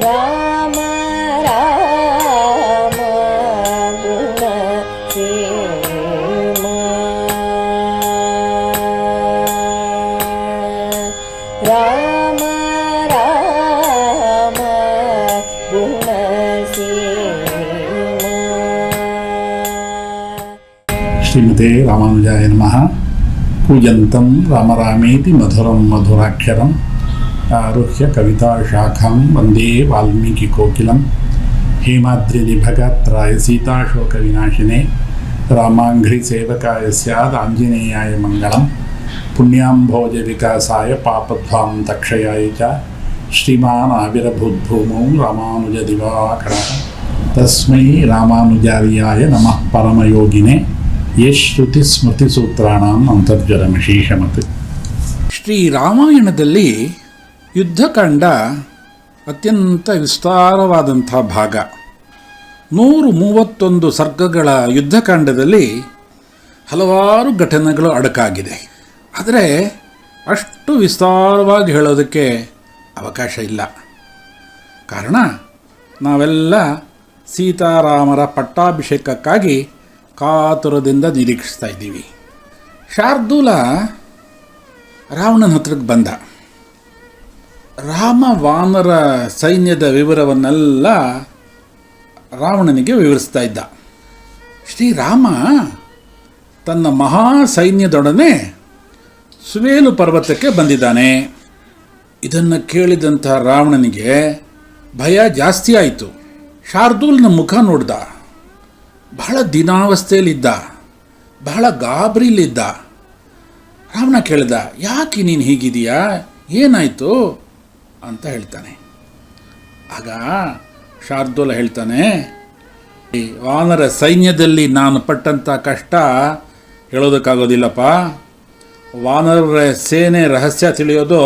ರಾಮ ರಾಮ ಗುಣ ಸೇಮ ರಾಮ ರಾಮ ಗುಣ ಸೇಮ. ಶ್ರೀಮತೆ ರಾಮಾನುಜಾಯ ನಮಃ. ಕೂಜಂತಂ ರಾಮರಾಮೇತಿ ಮಧುರಂ ಮಧುರಾಕ್ಷರಂ ಆರುಹ್ಯ ಕವಿತಾಶಾಖಾಂ ವಂದೇ ವಾಲ್ಮೀಕಿಕೋಕಿಲಂ. ಹೇಮಾದ್ರಿನಿಭಗಾತ್ರಾಯ ಸೀತಾಶೋಕವಿನಾಶಿನೇ ರಾಮಾಂಘ್ರಿ ಸೇವಕಾಯ ಸ್ಯಾದ್ ಆಂಜನೇಯಾಯ ಮಂಗಳಂ. ಪುಣ್ಯಾಂಭೋಜ ವಿಕಾಸಾಯ ಪಾಪಧ್ವಾಂ ತಕ್ಷಯಾಯ ಚ ಶ್ರೀಮಾನ್ ಆವಿರಭೂದ್ಭೂಮೌ ರಾಮಾನುಜ ದಿವಾಕರಃ. ತಸ್ಮೈ ರಾಮಾನುಜಾರ್ಯಾಯ ನಮಃ ಪರಮಯೋಗಿನೇ ಯಶ್ರುತಿ ಸ್ಮೃತಿಸೂತ್ರಾಣಾಂ ಅಂತರ್ಜಲಮಶೇಷಮತ್. ಶ್ರೀ ರಾಮಾಯಣದಲ್ಲಿ ಯುದ್ಧಕಾಂಡ ಅತ್ಯಂತ ವಿಸ್ತಾರವಾದಂಥ ಭಾಗ. 131 ಸರ್ಗಗಳ ಯುದ್ಧಕಾಂಡದಲ್ಲಿ ಹಲವಾರು ಘಟನೆಗಳು ಅಡಕಾಗಿದೆ. ಆದರೆ ಅಷ್ಟು ವಿಸ್ತಾರವಾಗಿ ಹೇಳೋದಕ್ಕೆ ಅವಕಾಶ ಇಲ್ಲ. ಕಾರಣ ನಾವೆಲ್ಲ ಸೀತಾರಾಮರ ಪಟ್ಟಾಭಿಷೇಕಕ್ಕಾಗಿ ಕಾತುರದಿಂದ ನಿರೀಕ್ಷಿಸ್ತಾ ಇದ್ದೀವಿ. ಶಾರ್ದೂಲ ರಾವಣನ ಹತ್ರಕ್ಕೆ ಬಂದ. ರಾಮ ವಾನರ ಸೈನ್ಯದ ವಿವರವನ್ನೆಲ್ಲ ರಾವಣನಿಗೆ ವಿವರಿಸ್ತಾ ಇದ್ದ. ಶ್ರೀರಾಮ ತನ್ನ ಮಹಾ ಸೈನ್ಯದೊಡನೆ ಸುವೇಲು ಪರ್ವತಕ್ಕೆ ಬಂದಿದ್ದಾನೆ. ಇದನ್ನು ಕೇಳಿದಂಥ ರಾವಣನಿಗೆ ಭಯ ಜಾಸ್ತಿ ಆಯಿತು. ಶಾರ್ದೂಲ್ನ ಮುಖ ನೋಡ್ದ. ಬಹಳ ದಿನಾವಸ್ಥೆಯಲ್ಲಿದ್ದ, ಬಹಳ ಗಾಬರಿಲಿದ್ದ. ರಾವಣ ಕೇಳಿದ, ಯಾಕೆ ನೀನು ಹೀಗಿದೆಯಾ, ಏನಾಯಿತು ಅಂತ ಹೇಳ್ತಾನೆ. ಆಗ ಶಾರ್ದೂಲ ಹೇಳ್ತಾನೆ, ಈ ವಾನರ ಸೈನ್ಯದಲ್ಲಿ ನಾನು ಪಟ್ಟಂಥ ಕಷ್ಟ ಹೇಳೋದಕ್ಕಾಗೋದಿಲ್ಲಪ್ಪ. ವಾನರ ಸೇನೆ ರಹಸ್ಯ ತಿಳಿಯೋದು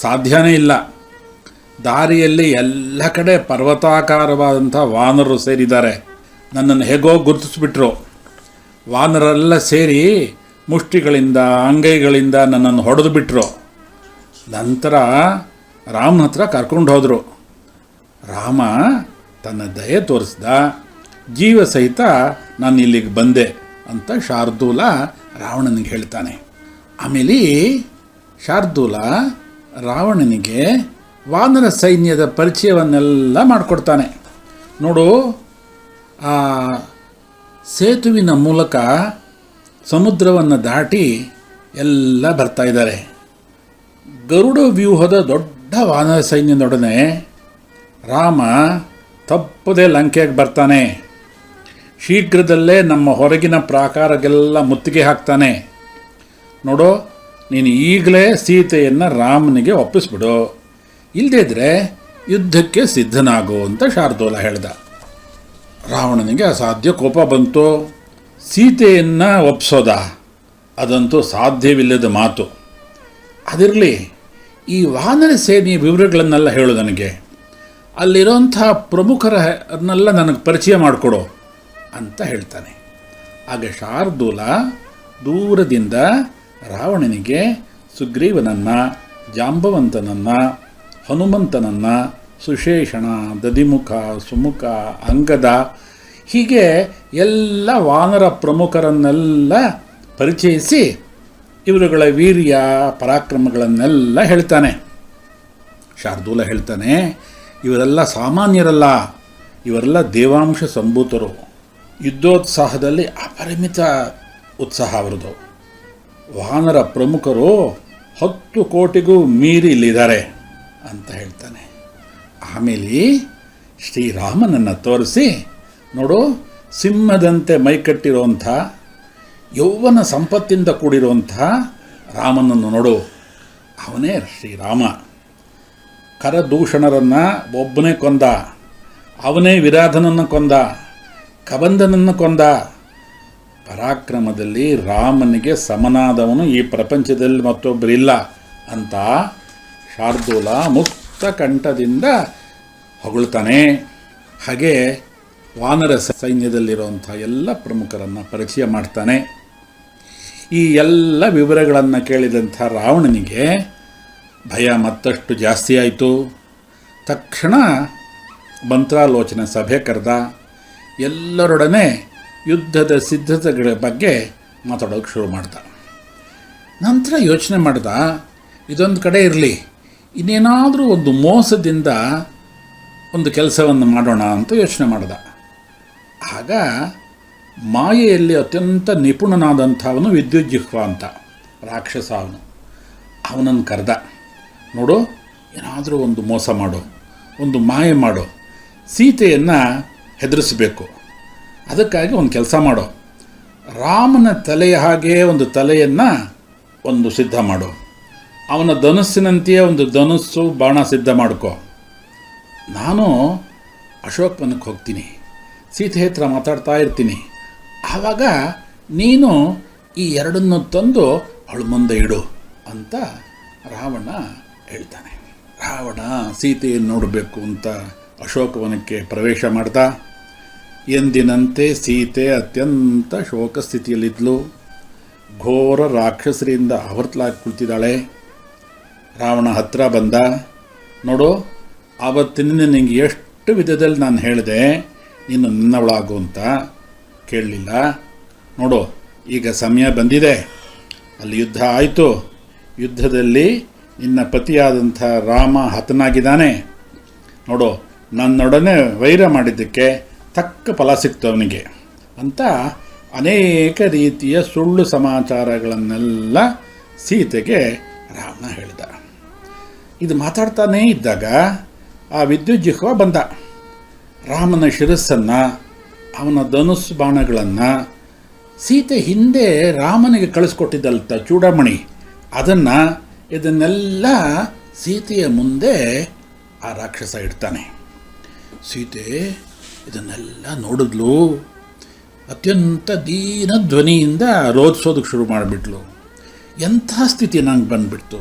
ಸಾಧ್ಯನೇ ಇಲ್ಲ. ದಾರಿಯಲ್ಲಿ ಎಲ್ಲ ಕಡೆ ಪರ್ವತಾಕಾರವಾದಂಥ ವಾನರರು ಸೇರಿದ್ದಾರೆ. ನನ್ನನ್ನು ಹೇಗೋ ಗುರುತಿಸ್ಬಿಟ್ರು. ವಾನರೆಲ್ಲ ಸೇರಿ ಮುಷ್ಟಿಗಳಿಂದ ಅಂಗೈಗಳಿಂದ ನನ್ನನ್ನು ಹೊಡೆದು ಬಿಟ್ಟರು. ನಂತರ ರಾಮನ ಹತ್ರ ಕರ್ಕೊಂಡು ಹೋದರು. ರಾಮ ತನ್ನ ದಯೆ ತೋರಿಸ್ದ. ಜೀವ ಸಹಿತ ನಾನು ಇಲ್ಲಿಗೆ ಬಂದೆ ಅಂತ ಶಾರ್ದೂಲ ರಾವಣನಿಗೆ ಹೇಳ್ತಾನೆ. ಆಮೇಲೆ ಶಾರ್ದೂಲ ರಾವಣನಿಗೆ ವಾನರ ಸೈನ್ಯದ ಪರಿಚಯವನ್ನೆಲ್ಲ ಮಾಡಿಕೊಡ್ತಾನೆ. ನೋಡು, ಆ ಸೇತುವಿನ ಮೂಲಕ ಸಮುದ್ರವನ್ನು ದಾಟಿ ಎಲ್ಲ ಬರ್ತಾ ಇದ್ದಾರೆ. ಗರುಡ ವ್ಯೂಹದ ದೊಡ್ಡ ವಾನರ ಸೈನ್ಯದೊಡನೆ ರಾಮ ತಪ್ಪದೆ ಲಂಕೆಗೆ ಬರ್ತಾನೆ. ಶೀಘ್ರದಲ್ಲೇ ನಮ್ಮ ಹೊರಗಿನ ಪ್ರಾಕಾರಕ್ಕೆಲ್ಲ ಮುತ್ತಿಗೆ ಹಾಕ್ತಾನೆ. ನೋಡು, ನೀನು ಈಗಲೇ ಸೀತೆಯನ್ನು ರಾಮನಿಗೆ ಒಪ್ಪಿಸ್ಬಿಡು, ಇಲ್ಲದೇ ಇದ್ದರೆ ಯುದ್ಧಕ್ಕೆ ಸಿದ್ಧನಾಗು ಅಂತ ಶಾರ್ದೂಲ ಹೇಳ್ದ. ರಾವಣನಿಗೆ ಅಸಾಧ್ಯ ಕೋಪ ಬಂತು. ಸೀತೆಯನ್ನು ಒಪ್ಸೋದ, ಅದಂತೂ ಸಾಧ್ಯವಿಲ್ಲದ ಮಾತು. ಅದಿರಲಿ, ಈ ವಾನರ ಸೇನೆಯ ವಿವರಗಳನ್ನೆಲ್ಲ ಹೇಳು ನನಗೆ. ಅಲ್ಲಿರೋಂಥ ಪ್ರಮುಖರನ್ನೆಲ್ಲ ನನಗೆ ಪರಿಚಯ ಮಾಡಿಕೊಡು ಅಂತ ಹೇಳ್ತಾನೆ. ಆಗ ಶಾರ್ದೂಲ ದೂರದಿಂದ ರಾವಣನಿಗೆ ಸುಗ್ರೀವನನ್ನು, ಜಾಂಬವಂತನನ್ನು, ಹನುಮಂತನನ್ನು, ಸುಶೇಷಣ, ದಧಿಮುಖ, ಸುಮುಖ, ಅಂಗದ, ಹೀಗೆ ಎಲ್ಲ ವಾನರ ಪ್ರಮುಖರನ್ನೆಲ್ಲ ಪರಿಚಯಿಸಿ ಇವರುಗಳ ವೀರ್ಯ ಪರಾಕ್ರಮಗಳನ್ನೆಲ್ಲ ಹೇಳ್ತಾನೆ. ಶಾರ್ದೂಲ ಹೇಳ್ತಾನೆ, ಇವರೆಲ್ಲ ಸಾಮಾನ್ಯರಲ್ಲ, ಇವರೆಲ್ಲ ದೇವಾಂಶ ಸಂಭೂತರು. ಯುದ್ಧೋತ್ಸಾಹದಲ್ಲಿ ಅಪರಿಮಿತ ಉತ್ಸಾಹ ಅವರದು. ವಾನರ ಪ್ರಮುಖರು 10 ಕೋಟಿಗೂ ಮೀರಿ ಇಲ್ಲಿದ್ದಾರೆ ಅಂತ ಹೇಳ್ತಾನೆ. ಆಮೇಲೆ ಶ್ರೀರಾಮನನ್ನು ತೋರಿಸಿ, ನೋಡು, ಸಿಂಹದಂತೆ ಮೈಕಟ್ಟಿರುವಂಥ ಯೌವನ ಸಂಪತ್ತಿಂದ ಕೂಡಿರುವಂಥ ರಾಮನನ್ನು ನೋಡು, ಅವನೇ ಶ್ರೀರಾಮ. ಕರದೂಷಣರನ್ನು ಒಬ್ಬನೇ ಕೊಂದ, ಅವನೇ ವಿರಾಧನನ್ನು ಕೊಂದ, ಕಬಂಧನನ್ನು ಕೊಂದ. ಪರಾಕ್ರಮದಲ್ಲಿ ರಾಮನಿಗೆ ಸಮನಾದವನು ಈ ಪ್ರಪಂಚದಲ್ಲಿ ಮತ್ತೊಬ್ಬರಿಲ್ಲ ಅಂತ ಶಾರ್ದೂಲ ಮುಕ್ತ ಕಂಠದಿಂದ ಹೊಗಳ್ತಾನೆ. ಹಾಗೆ ವಾನರ ಸೈನ್ಯದಲ್ಲಿರುವಂಥ ಎಲ್ಲ ಪ್ರಮುಖರನ್ನು ಪರಿಚಯ ಮಾಡ್ತಾನೆ. ಈ ಎಲ್ಲ ವಿವರಗಳನ್ನು ಕೇಳಿದಂಥ ರಾವಣನಿಗೆ ಭಯ ಮತ್ತಷ್ಟು ಜಾಸ್ತಿ ಆಯಿತು. ತಕ್ಷಣ ಮಂತ್ರಾಲೋಚನೆ ಸಭೆ ಕರೆದ. ಎಲ್ಲರೊಡನೆ ಯುದ್ಧದ ಸಿದ್ಧತೆಗಳ ಬಗ್ಗೆ ಮಾತಾಡೋಕ್ಕೆ ಶುರು ಮಾಡ್ದ. ನಂತರ ಯೋಚನೆ ಮಾಡ್ದ, ಇದೊಂದು ಕಡೆ ಇರಲಿ, ಇನ್ನೇನಾದರೂ ಒಂದು ಮೋಸದಿಂದ ಒಂದು ಕೆಲಸವನ್ನು ಮಾಡೋಣ ಅಂತ ಯೋಚನೆ ಮಾಡ್ದ. ಆಗ ಮಾಯೆಯಲ್ಲಿ ಅತ್ಯಂತ ನಿಪುಣನಾದಂಥವನು ವಿದ್ಯುಜ್ಜಿಹ್ವ ಅಂತ ರಾಕ್ಷಸ, ಅವನನ್ನು ಕರೆದ. ನೋಡು, ಏನಾದರೂ ಒಂದು ಮೋಸ ಮಾಡು, ಒಂದು ಮಾಯೆ ಮಾಡು, ಸೀತೆಯನ್ನು ಹೆದರಿಸಬೇಕು. ಅದಕ್ಕಾಗಿ ಒಂದು ಕೆಲಸ ಮಾಡು, ರಾಮನ ತಲೆಯ ಹಾಗೆ ಒಂದು ತಲೆಯನ್ನು ಒಂದು ಸಿದ್ಧ ಮಾಡು, ಅವನ ಧನುಸ್ಸಿನಂತೆಯೇ ಒಂದು ಧನುಸ್ಸು ಬಾಣ ಸಿದ್ಧ ಮಾಡ್ಕೊ. ನಾನು ಅಶೋಕವನಕ್ಕೆ ಹೋಗ್ತೀನಿ, ಸೀತೆ ಹತ್ರ ಮಾತಾಡ್ತಾ ಇರ್ತೀನಿ, ಆವಾಗ ನೀನು ಈ ಎರಡನ್ನು ತಂದು ಅವಳ ಮುಂದೆ ಇಡು ಅಂತ ರಾವಣ ಹೇಳ್ತಾನೆ. ರಾವಣ ಸೀತೆಯನ್ನು ನೋಡಬೇಕು ಅಂತ ಅಶೋಕವನಕ್ಕೆ ಪ್ರವೇಶ ಮಾಡ್ತಾ, ಎಂದಿನಂತೆ ಸೀತೆ ಅತ್ಯಂತ ಶೋಕ ಸ್ಥಿತಿಯಲ್ಲಿದ್ದಳು. ಘೋರ ರಾಕ್ಷಸರಿಂದ ಆವರ್ತಲಾಗಿ ಕುಳಿತಿದ್ದಾಳೆ. ರಾವಣ ಹತ್ರ ಬಂದ. ನೋಡು, ಆವತ್ತಿನ ನಿನಗೆ ಎಷ್ಟು ವಿಧದಲ್ಲಿ ನಾನು ಹೇಳಿದೆ ನೀನು ನಿನ್ನವಳಾಗು ಅಂತ, ಕೇಳಲಿಲ್ಲ. ನೋಡು, ಈಗ ಸಮಯ ಬಂದಿದೆ, ಅಲ್ಲಿ ಯುದ್ಧ ಆಯಿತು, ಯುದ್ಧದಲ್ಲಿ ನಿನ್ನ ಪತಿಯಾದಂಥ ರಾಮ ಹತನಾಗಿದ್ದಾನೆ. ನೋಡು, ನನ್ನೊಡನೆ ವೈರ ಮಾಡಿದ್ದಕ್ಕೆ ತಕ್ಕ ಫಲ ಸಿಕ್ತು ಅವನಿಗೆ ಅಂತ ಅನೇಕ ರೀತಿಯ ಸುಳ್ಳು ಸಮಾಚಾರಗಳನ್ನೆಲ್ಲ ಸೀತೆಗೆ ರಾವಣ ಹೇಳಿದ. ಇದು ಮಾತಾಡ್ತಾನೇ ಇದ್ದಾಗ ಆ ವಿದ್ಯುಜ್ಜಿಹ್ವ ಬಂದ. ರಾಮನ ಶಿರಸ್ಸನ್ನು, ಅವನ ಧನುಸ್ಸು ಬಾಣಗಳನ್ನು ಸೀತೆ ಹಿಂದೆ ರಾಮನಿಗೆ ಕಳಿಸ್ಕೊಟ್ಟಿದ್ದಲ್ತ ಚೂಡಾಮಣಿ, ಇದನ್ನೆಲ್ಲ ಸೀತೆಯ ಮುಂದೆ ಆ ರಾಕ್ಷಸ ಇಡ್ತಾನೆ. ಸೀತೆ ಇದನ್ನೆಲ್ಲ ನೋಡಿದ್ಲು. ಅತ್ಯಂತ ದೀನ ಧ್ವನಿಯಿಂದ ರೋಧಿಸೋದಕ್ಕೆ ಶುರು ಮಾಡಿಬಿಟ್ಲು. ಎಂಥ ಸ್ಥಿತಿ ನಂಗೆ ಬಂದುಬಿಡ್ತು.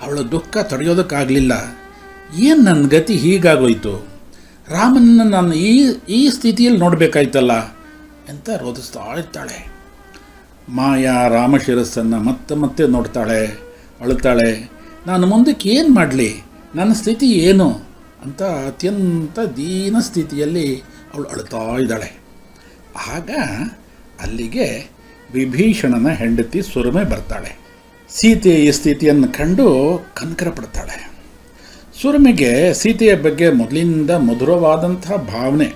ಅವಳ ದುಃಖ ತಡೆಯೋದಕ್ಕಾಗಲಿಲ್ಲ. ಏನು ನನ್ನ ಗತಿ ಹೀಗಾಗೋಯ್ತು, ರಾಮನನ್ನು ನಾನು ಈ ಸ್ಥಿತಿಯಲ್ಲಿ ನೋಡಬೇಕಾಯ್ತಲ್ಲ ಅಂತ ರೋಧಿಸ್ತಾ ಇರ್ತಾಳೆ. ಮಾಯಾ ರಾಮಶಿರಸ್ಸನ್ನು ಮತ್ತೆ ನೋಡ್ತಾಳೆ, ಅಳುತ್ತಾಳೆ. ನಾನು ಮುಂದಕ್ಕೆ ಏನು ಮಾಡಲಿ, ನನ್ನ ಸ್ಥಿತಿ ಏನು ಅಂತ ಅತ್ಯಂತ ದೀನ ಸ್ಥಿತಿಯಲ್ಲಿ ಅವಳು ಅಳುತ್ತಾ ಇದ್ದಾಳೆ. ಆಗ ಅಲ್ಲಿಗೆ ವಿಭೀಷಣನ ಹೆಂಡತಿ ಸುರಮೆ ಬರ್ತಾಳೆ. ಸೀತೆಯ ಈ ಸ್ಥಿತಿಯನ್ನು ಕಂಡು ಕನಕರ ಪಡ್ತಾಳೆ. ಸುರಮೆಗೆ ಸೀತೆಯ ಬಗ್ಗೆ ಮೊದಲಿಂದ ಮಧುರವಾದಂಥ ಭಾವನೆ.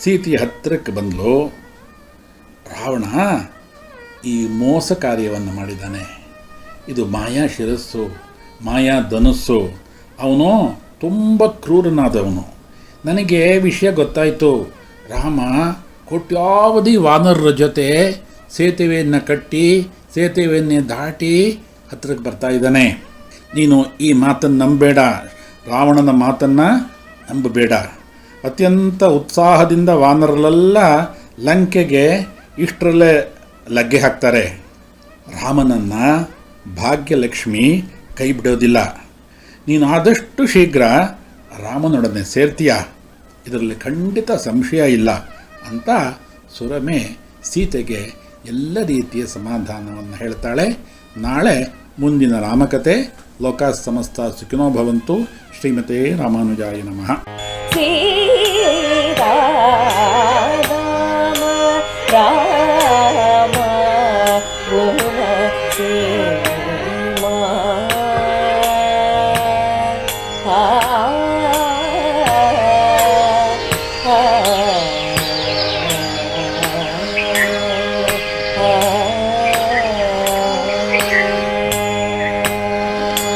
ಸೀತೆಯ ಹತ್ತಿರಕ್ಕೆ ಬಂದಳು. ರಾವಣ ಈ ಮೋಸ ಕಾರ್ಯವನ್ನು ಮಾಡಿದ್ದಾನೆ, ಇದು ಮಾಯಾ ಶಿರಸ್ಸು, ಮಾಯಾ ಧನುಸ್ಸು, ಅವನು ತುಂಬ ಕ್ರೂರನಾದವನು. ನನಗೆ ವಿಷಯ ಗೊತ್ತಾಯಿತು, ರಾಮ ಕೋಟ್ಯಾವಧಿ ವಾನರರ ಜೊತೆ ಸೇತುವೆಯನ್ನು ಕಟ್ಟಿ ಸೇತುವೆಯನ್ನೇ ದಾಟಿ ಹತ್ತಿರಕ್ಕೆ ಬರ್ತಾ ಇದ್ದಾನೆ. ನೀನು ಈ ಮಾತನ್ನು ನಂಬಬೇಡ, ರಾವಣನ ಮಾತನ್ನು ನಂಬಬೇಡ. ಅತ್ಯಂತ ಉತ್ಸಾಹದಿಂದ ವಾನರರೆಲ್ಲ ಲಂಕೆಗೆ ಇಷ್ಟರಲ್ಲೇ ಲಗ್ಗೆ ಹಾಕ್ತಾರೆ. ರಾಮನನ್ನು ಭಾಗ್ಯಲಕ್ಷ್ಮಿ ಕೈ ಬಿಡೋದಿಲ್ಲ. ನೀನು ಆದಷ್ಟು ಶೀಘ್ರ ರಾಮನೊಡನೆ ಸೇರ್ತೀಯ, ಇದರಲ್ಲಿ ಖಂಡಿತ ಸಂಶಯ ಇಲ್ಲ ಅಂತ ಸುರಮೆ ಸೀತೆಗೆ ಎಲ್ಲ ರೀತಿಯ ಸಮಾಧಾನವನ್ನು ಹೇಳ್ತಾಳೆ. ನಾಳೆ ಮುಂದಿನ ರಾಮಕಥೆ. ಲೋಕ ಸಮಸ್ತ ಸುಖಿನೋ ಭವಂತು. ಶ್ರೀಮತೆ ರಾಮಾನುಜಾಯ ನಮಃ. ರಾಮ ಗುಣ ಆ